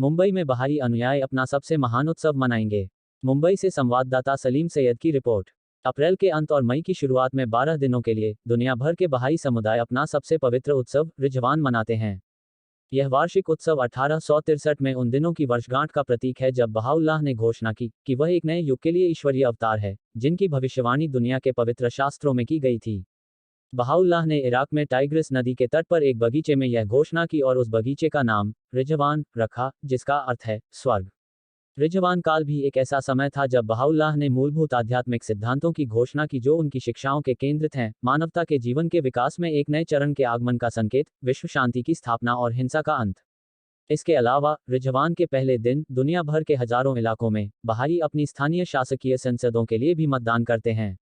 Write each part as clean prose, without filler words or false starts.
मुंबई में बहाई अनुयायी अपना सबसे महान उत्सव मनाएंगे। मुंबई से संवाददाता सलीम सैयद की रिपोर्ट। अप्रैल के अंत और मई की शुरुआत में 12 दिनों के लिए दुनिया भर के बहाई समुदाय अपना सबसे पवित्र उत्सव रिजवान मनाते हैं। यह वार्षिक उत्सव 1863 में उन दिनों की वर्षगांठ का प्रतीक है जब बहाउल्लाह ने घोषणा की कि वह एक नए युग के लिए ईश्वरीय अवतार है, जिनकी भविष्यवाणी दुनिया के पवित्र शास्त्रों में की गई थी। बहाउल्लाह ने इराक में टाइग्रिस नदी के तट पर एक बगीचे में यह घोषणा की और उस बगीचे का नाम रिजवान रखा, जिसका अर्थ है स्वर्ग। रिजवान काल भी एक ऐसा समय था जब बहाउल्लाह ने मूलभूत आध्यात्मिक सिद्धांतों की घोषणा की जो उनकी शिक्षाओं के केंद्रित हैं, मानवता के जीवन के विकास में एक नए चरण के आगमन का संकेत, विश्व शांति की स्थापना और हिंसा का अंत। इसके अलावा रिजवान के पहले दिन दुनिया भर के हजारों इलाकों में बहाई अपनी स्थानीय शासकीय संसदों के लिए भी मतदान करते हैं।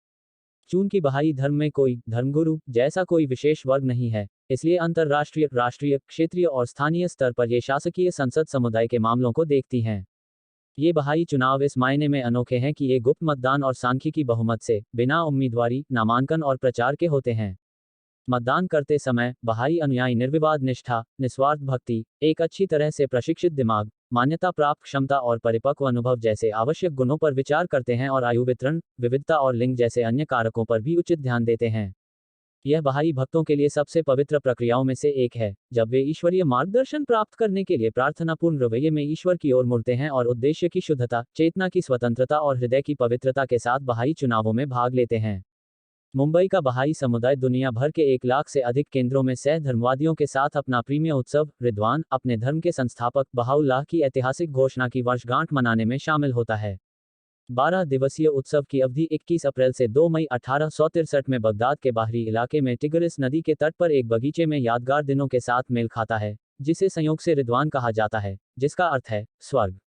चूंकि बहाई धर्म में कोई धर्मगुरु जैसा कोई विशेष वर्ग नहीं है, इसलिए अंतर्राष्ट्रीय, राष्ट्रीय, क्षेत्रीय और स्थानीय स्तर पर ये शासकीय संसद समुदाय के मामलों को देखती हैं। ये बहाई चुनाव इस मायने में अनोखे हैं कि ये गुप्त मतदान और सांख्यिकी बहुमत से, बिना उम्मीदवारी, नामांकन और प्रचार के होते हैं। मतदान करते समय बहाई अनुयायी निर्विवाद निष्ठा, निस्वार्थ भक्ति, एक अच्छी तरह से प्रशिक्षित दिमाग, मान्यता प्राप्त क्षमता और परिपक्व अनुभव जैसे आवश्यक गुणों पर विचार करते हैं और आयु वितरण, विविधता और लिंग जैसे अन्य कारकों पर भी उचित ध्यान देते हैं। यह बहाई भक्तों के लिए सबसे पवित्र प्रक्रियाओं में से एक है, जब वे ईश्वरीय मार्गदर्शन प्राप्त करने के लिए प्रार्थनापूर्ण रवैये में ईश्वर की ओर मुड़ते हैं और उद्देश्य की शुद्धता, चेतना की स्वतंत्रता और हृदय की पवित्रता के साथ बहाई चुनावों में भाग लेते हैं। मुंबई का बहाई समुदाय दुनिया भर के 1 लाख से अधिक केंद्रों में सह धर्मवादियों के साथ अपना प्रीमियर उत्सव रिदवान, अपने धर्म के संस्थापक बहाउल्लाह की ऐतिहासिक घोषणा की वर्षगांठ मनाने में शामिल होता है। 12 दिवसीय उत्सव की अवधि 21 अप्रैल से 2 मई 1863 में बगदाद के बाहरी इलाके में टिग्रिस नदी के तट पर एक बगीचे में यादगार दिनों के साथ मेल खाता है, जिसे संयोग से रिदवान कहा जाता है, जिसका अर्थ है स्वर्ग।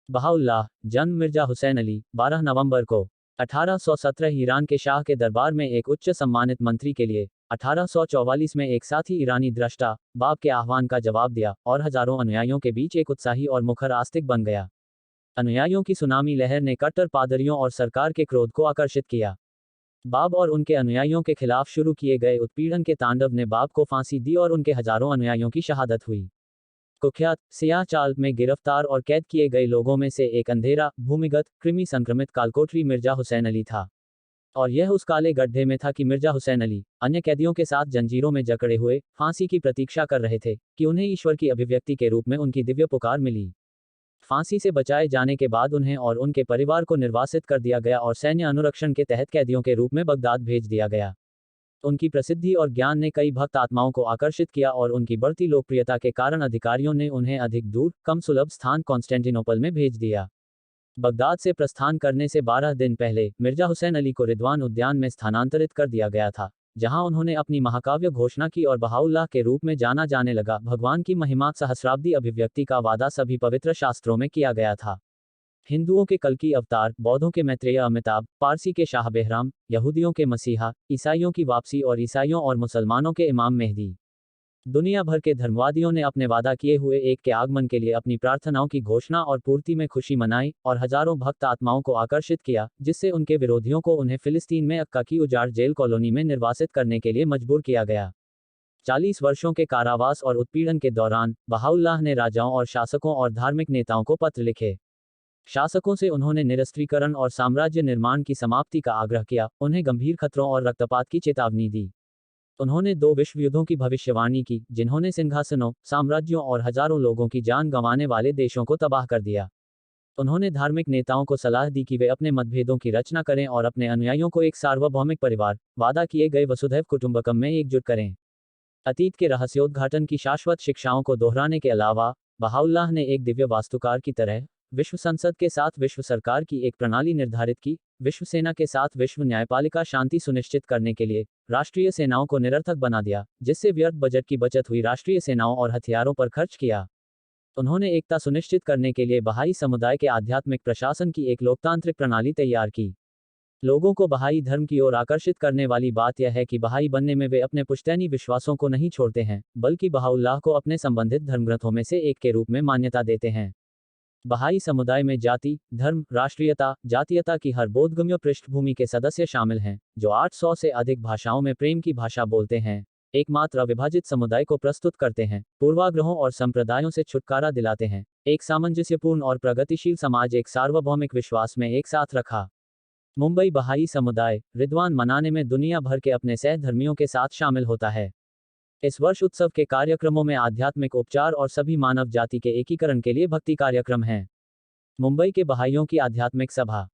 बहाउल्लाह, जन्म मिर्जा हुसैन अली, 12 नवंबर को 1817 ईरान के शाह के दरबार में एक उच्च सम्मानित मंत्री के लिए, 1844 में एक साथी ईरानी दृष्टा बाब के आह्वान का जवाब दिया और हजारों अनुयायियों के बीच एक उत्साही और मुखर आस्तिक बन गया। अनुयायियों की सुनामी लहर ने कट्टर पादरियों और सरकार के क्रोध को आकर्षित किया। बाब और उनके अनुयायियों के खिलाफ शुरू किए गए उत्पीड़न के तांडव ने बाब को फांसी दी और उनके हजारों अनुयायियों की शहादत हुई। कुख्यात सियाह चाल में गिरफ्तार और कैद किए गए लोगों में से एक अंधेरा, भूमिगत, कृमि संक्रमित कालकोठरी मिर्जा हुसैन अली था। और यह उस काले गड्ढे में था कि मिर्जा हुसैन अली अन्य कैदियों के साथ जंजीरों में जकड़े हुए फांसी की प्रतीक्षा कर रहे थे कि उन्हें ईश्वर की अभिव्यक्ति के रूप में उनकी दिव्य पुकार मिली। फांसी से बचाए जाने के बाद उन्हें और उनके परिवार को निर्वासित कर दिया गया और सैन्य अनुरक्षण के तहत कैदियों के रूप में बगदाद भेज दिया गया। उनकी प्रसिद्धि और ज्ञान ने कई भक्त आत्माओं को आकर्षित किया और उनकी बढ़ती लोकप्रियता के कारण अधिकारियों ने उन्हें अधिक दूर, कम सुलभ स्थान कॉन्स्टेंटिनोपल में भेज दिया। बगदाद से प्रस्थान करने से 12 दिन पहले मिर्जा हुसैन अली को रिदवान उद्यान में स्थानांतरित कर दिया गया था, जहां उन्होंने अपनी महाकाव्य घोषणा की और बहाउल्लाह के रूप में जाना जाने लगा। भगवान की महिमा सहस्राब्दी अभिव्यक्ति का वादा सभी पवित्र शास्त्रों में किया गया था। हिंदुओं के कल्की अवतार, बौद्धों के मैत्रेय अमिताभ, पारसी के शाह बेहराम, यहूदियों के मसीहा, ईसाइयों की वापसी और ईसाइयों और मुसलमानों के इमाम मेहदी। दुनिया भर के धर्मवादियों ने अपने वादा किए हुए एक के आगमन के लिए अपनी प्रार्थनाओं की घोषणा और पूर्ति में खुशी मनाई और हजारों भक्त आत्माओं को आकर्षित किया, जिससे उनके विरोधियों को उन्हें फिलिस्तीन में अक्का की उजाड़ जेल कॉलोनी में निर्वासित करने के लिए मजबूर किया गया। 40 वर्षों के कारावास और उत्पीड़न के दौरान बहाउल्लाह ने राजाओं और शासकों और धार्मिक नेताओं को पत्र लिखे। शासकों से उन्होंने निरस्त्रीकरण और साम्राज्य निर्माण की समाप्ति का आग्रह किया, उन्हें गंभीर खतरों और रक्तपात की चेतावनी दी। उन्होंने 2 विश्व युद्धों की भविष्यवाणी की, जिन्होंने सिंहासनों, साम्राज्यों और हजारों लोगों की जान गंवाने वाले देशों को तबाह कर दिया। उन्होंने धार्मिक नेताओं को सलाह दी कि वे अपने मतभेदों की रचना करें और अपने अनुयायियों को एक सार्वभौमिक परिवार, वादा किए गए वसुधैव कुटुंबकम में एकजुट करें। अतीत के रहस्योद्घाटन की शाश्वत शिक्षाओं को दोहराने के अलावा बहाउल्लाह ने एक दिव्य वास्तुकार की तरह विश्व संसद के साथ विश्व सरकार की एक प्रणाली निर्धारित की, विश्व सेना के साथ विश्व न्यायपालिका शांति सुनिश्चित करने के लिए राष्ट्रीय सेनाओं को निरर्थक बना दिया, जिससे व्यर्थ बजट की बचत हुई, राष्ट्रीय सेनाओं और हथियारों पर खर्च किया। उन्होंने एकता सुनिश्चित करने के लिए बहाई समुदाय के आध्यात्मिक प्रशासन की एक लोकतांत्रिक प्रणाली तैयार की। लोगों को बहाई धर्म की ओर आकर्षित करने वाली बात यह है कि बहाई बनने में वे अपने पुश्तैनी विश्वासों को नहीं छोड़ते हैं, बल्कि बहाउल्लाह को अपने संबंधित धर्मग्रंथों में से एक के रूप में मान्यता देते हैं। बहाई समुदाय में जाति, धर्म, राष्ट्रीयता, जातीयता की हर बोधगम्य पृष्ठभूमि के सदस्य शामिल हैं, जो 800 से अधिक भाषाओं में प्रेम की भाषा बोलते हैं। एकमात्र अविभाजित समुदाय को प्रस्तुत करते हैं, पूर्वाग्रहों और संप्रदायों से छुटकारा दिलाते हैं, एक सामंजस्यपूर्ण और प्रगतिशील समाज, एक सार्वभौमिक विश्वास में एक साथ रखा। मुंबई बहाई समुदाय रिदवान मनाने में दुनिया भर के अपने सहधर्मियों के साथ शामिल होता है। इस वर्ष उत्सव के कार्यक्रमों में आध्यात्मिक उपचार और सभी मानव जाति के एकीकरण के लिए भक्ति कार्यक्रम हैं। मुंबई के बहाइयों की आध्यात्मिक सभा